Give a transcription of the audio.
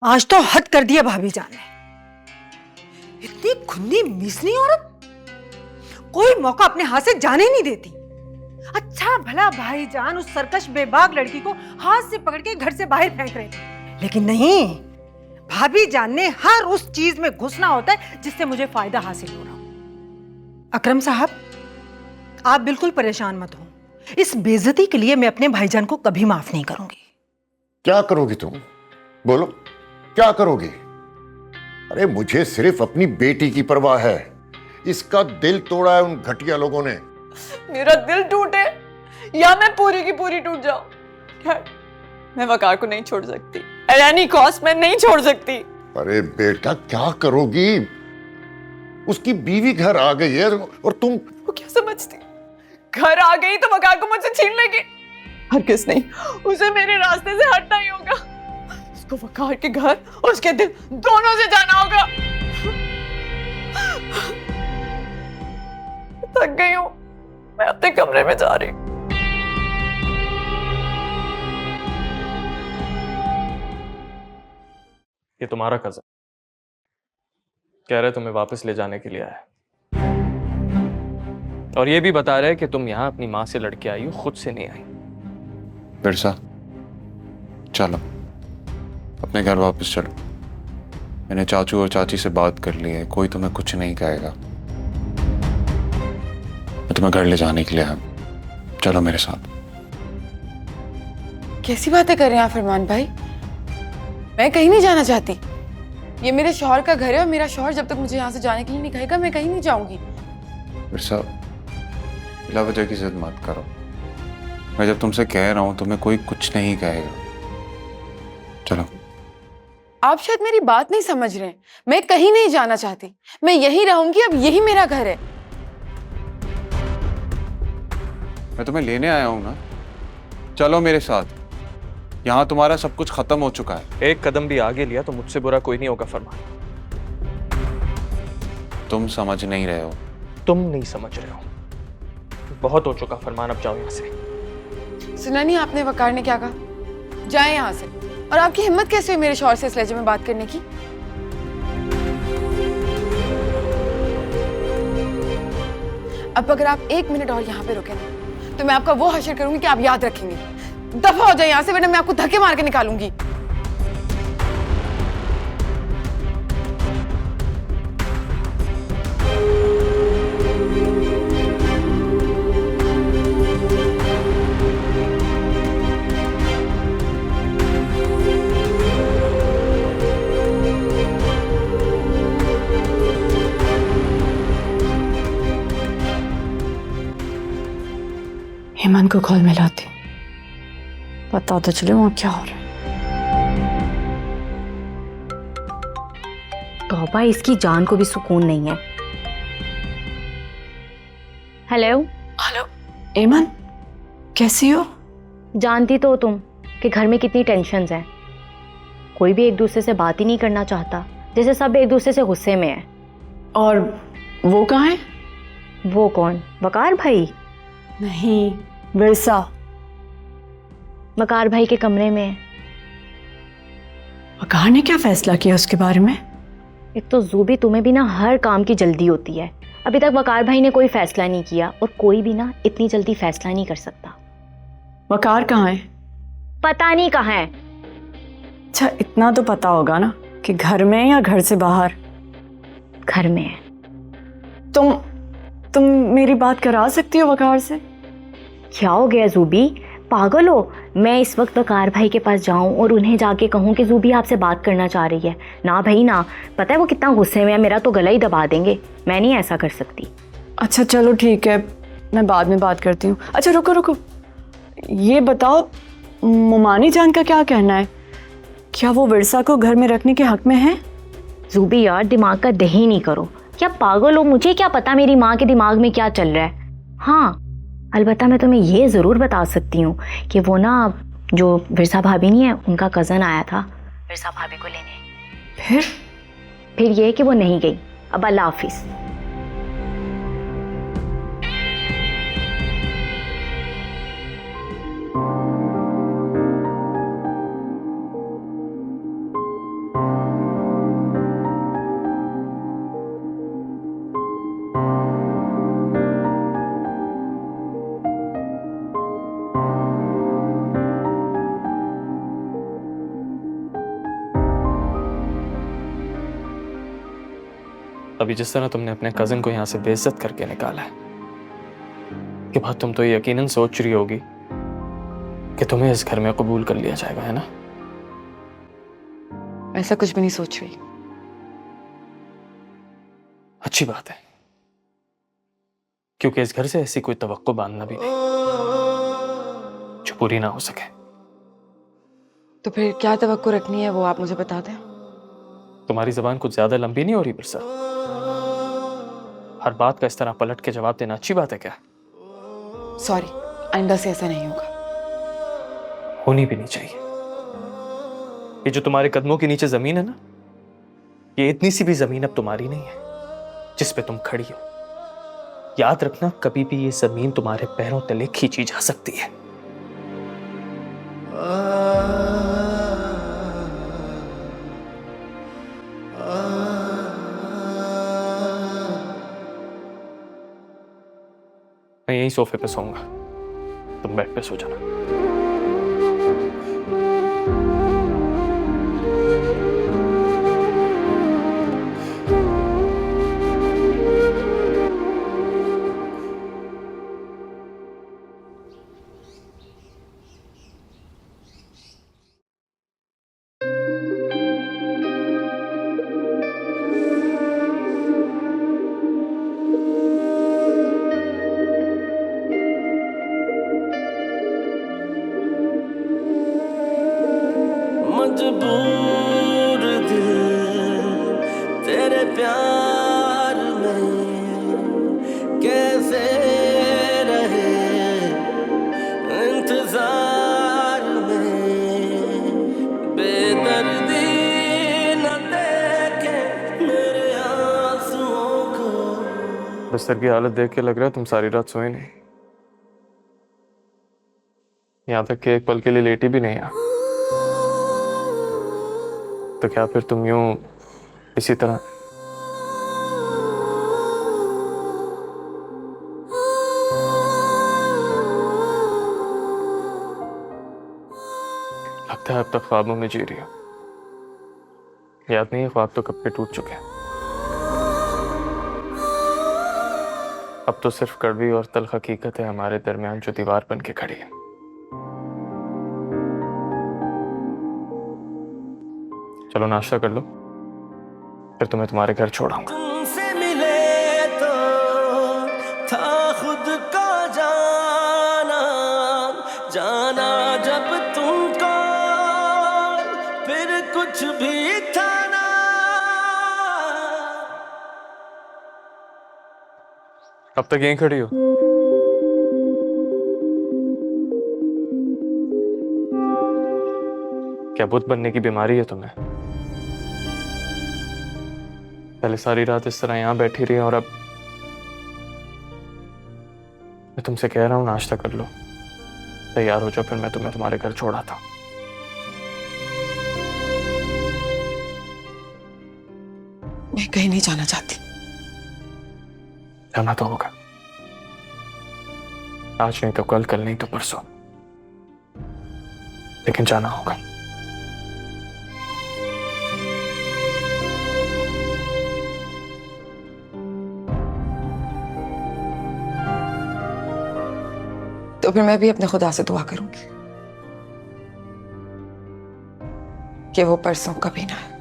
आज तो हद कर दिया भाभी जान ने। इतनी खुन्नी मिसनी औरत कोई मौका अपने हाथ से जाने नहीं देती। अच्छा भला भाईजान उस सरकश बेबाक लड़की को हाथ से पकड़ के घर से बाहर फेंक रहे थे, लेकिन नहीं, भाभी जान ने हर उस चीज में घुसना होता है जिससे मुझे फायदा हासिल हो रहा हो। अकरम साहब, आप बिल्कुल परेशान मत हो। इस बेइज्जती के लिए मैं अपने भाईजान को कभी माफ नहीं करूंगी। क्या करोगी तुम? बोलो, क्या करोगी? अरे मुझे सिर्फ अपनी बेटी की परवाह है। इसका दिल तोड़ा है उन घटिया लोगों ने। मेरा दिल टूटे या मैं पूरी की पूरी टूट जाऊं, मैं वकार को नहीं छोड़ सकती। एट एनी कॉस्ट मैं नहीं छोड़ सकती। अरे बेटा, क्या करोगी? उसकी बीवी घर आ गई है और तुम। वो क्या समझती, घर आ गई तो वकार को मुझसे छीन लेगी? हरगिज़ नहीं, उसे मेरे रास्ते से हटना ही होगा। उसको वकार के घर और उसके दिल दोनों से जाना होगा। थक गई हूं, मैं अपने कमरे में जा रही हूं। ये तुम्हारा कज़न कह रहे तुम्हें वापस ले जाने के लिए आया, और ये भी बता रहे कि तुम यहां अपनी मां से लड़के आई हो, खुद से नहीं आई। बिरसा, चलो अपने घर वापस चलो। मैंने चाचू और चाची से बात कर ली है, कोई तुम्हें कुछ नहीं कहेगा। मैं तुम्हें घर ले जाने के लिए आया, चलो मेरे साथ। कैसी बातें कर रहे हैं आप फरमान भाई? मैं कहीं नहीं जाना चाहती। ये मेरे शौहर का घर है और मेरा शौहर जब तक मुझे यहाँ से जाने के लिए नहीं कहेगा मैं कहीं नहीं जाऊंगी। बिरसा, बिला वजह की जिद मत करो। मैं जब तुमसे कह रहा हूं तुम्हें कोई कुछ नहीं कहेगा। चलो। आप शायद मेरी बात नहीं समझ रहे हैं। मैं कहीं नहीं जाना चाहती, मैं यहीं रहूंगी। अब यही मेरा घर है। मैं तुम्हें लेने आया हूं ना, चलो मेरे साथ। यहां तुम्हारा सब कुछ खत्म हो चुका है। एक कदम भी आगे लिया तो मुझसे बुरा कोई नहीं होगा फरमान। तुम समझ नहीं रहे हो। तुम नहीं समझ रहे हो। बहुत हो चुका फरमान, अब जाओ यहाँ से। सुना नहीं आपने वकार ने क्या कहा? जाए यहाँ से। और आपकी हिम्मत कैसे हुई मेरे शौहर से इस लहजे में बात करने की? अब अगर आप 1 मिनट और यहाँ पे रुके ना तो मैं आपका वो हश्र करूंगी कि आप याद रखेंगे। दफा हो जाए यहाँ से, वरना मैं आपको धक्के मार के निकालूंगी। हेमंत को कॉल मिलाती, पता तो चले वहां क्या हो रहा है। तौबा, इसकी जान को भी सुकून नहीं है। हेलो हेलो एमन, कैसी हो? जानती तो हो तुम कि घर में कितनी टेंशन्स हैं। कोई भी एक दूसरे से बात ही नहीं करना चाहता, जैसे सब एक दूसरे से गुस्से में है। और वो कहाँ है? वो कौन? वकार भाई? नहीं, बिरसा। वकार भाई के कमरे में है। वकार ने क्या फैसला किया उसके बारे में? एक तो जूबी, तुम्हें भी ना हर काम की जल्दी होती है। अभी तक वकार भाई ने कोई फैसला नहीं किया, और कोई भी ना इतनी जल्दी फैसला नहीं कर सकता। वकार कहाँ है? पता नहीं कहाँ है। अच्छा, इतना तो पता होगा ना कि घर में या घर से बाहर? घर में है। तुम मेरी बात करा सकती हो वकार से? क्या हो गया जूबी, पागल हो? मैं इस वक्त वकार भाई के पास जाऊं और उन्हें जाके कहूं कि जूबी आपसे बात करना चाह रही है? ना भाई ना, पता है वो कितना गुस्से में है, मेरा तो गला ही दबा देंगे। मैं नहीं ऐसा कर सकती। अच्छा चलो ठीक है, मैं बाद में बात करती हूँ। अच्छा रुको रुको, ये बताओ मुमानी जान का क्या कहना है? क्या वो विरसा को घर में रखने के हक में है? जूबी यार, दिमाग का दही नहीं करो। क्या पागल हो? मुझे क्या पता मेरी माँ के दिमाग में क्या चल रहा है। हाँ, अलबत्ता मैं तुम्हें ये ज़रूर बता सकती हूँ कि वो ना, जो विरसा भाभी नहीं है, उनका कज़न आया था विरसा भाभी को लेने। फिर ये कि वो नहीं गई। अब अल्लाह हाफिज़। अभी जिस तरह तुमने अपने कजिन को यहां से बेइज्जत करके निकाला है, के बाद तुम तो ये यकीनन सोच रही होगी कि तुम्हें इस घर में कबूल कर लिया जाएगा, है ना? ऐसा कुछ भी नहीं सोच रही। अच्छी बात है, क्योंकि इस घर से ऐसी कोई तवक्को बांधना भी नहीं जो पूरी ना हो सके। तो फिर क्या तवक्को रखनी है वो आप मुझे बता दें। तुम्हारी जबान कुछ ज्यादा लंबी नहीं हो रही बिरसा? हर बात का इस तरह पलट के जवाब देना अच्छी बात है क्या? सॉरी, आइंदा से ऐसा नहीं होगा। होनी भी नहीं चाहिए। ये जो तुम्हारे कदमों के नीचे जमीन है ना, ये इतनी सी भी जमीन अब तुम्हारी नहीं है जिस पे तुम खड़ी हो। याद रखना, कभी भी ये जमीन तुम्हारे पैरों तले खींची जा सकती है। मैं यहीं सोफे पे सोऊंगा, तुम बेड पे सो जाना। मजबूर दिल तेरे प्यार में कैसे रहे, इंतजार में बेदर्दी न देखे मेरे आंसुओं को। बिस्तर की हालत देख के लग रहा है तुम सारी रात सोए नहीं, यहां तक कि एक पल के लिए लेटी भी नहीं। तो क्या फिर तुम यूं इसी तरह लगता है अब तक ख्वाबों में जी रही हो? याद नहीं है ख्वाब तो कब के टूट चुके हैं। अब तो सिर्फ कड़वी और तल्ख हकीकत है हमारे दरमियान जो दीवार बन के खड़ी है। चलो नाश्ता कर लो, फिर तुम्हें तुम्हारे घर छोड़ाऊंगा। तुमसे मिले तो था खुद को जाना, जाना जब तुमको फिर कुछ भी था ना। अब तक यहीं खड़ी हो? क्या बुत बनने की बीमारी है तुम्हें? पहले सारी रात इस तरह यहां बैठी रही और अब मैं तुमसे कह रहा हूं नाश्ता कर लो, तैयार हो जाओ, फिर मैं तुम्हें तुम्हारे घर छोड़ आता हूं। मैं कहीं नहीं जाना चाहती। जाना तो होगा, आज नहीं तो कल, कल नहीं तो परसों, लेकिन जाना होगा। तो फिर मैं भी अपने खुदा से दुआ करूंगी कि वो परसों कभी ना आए।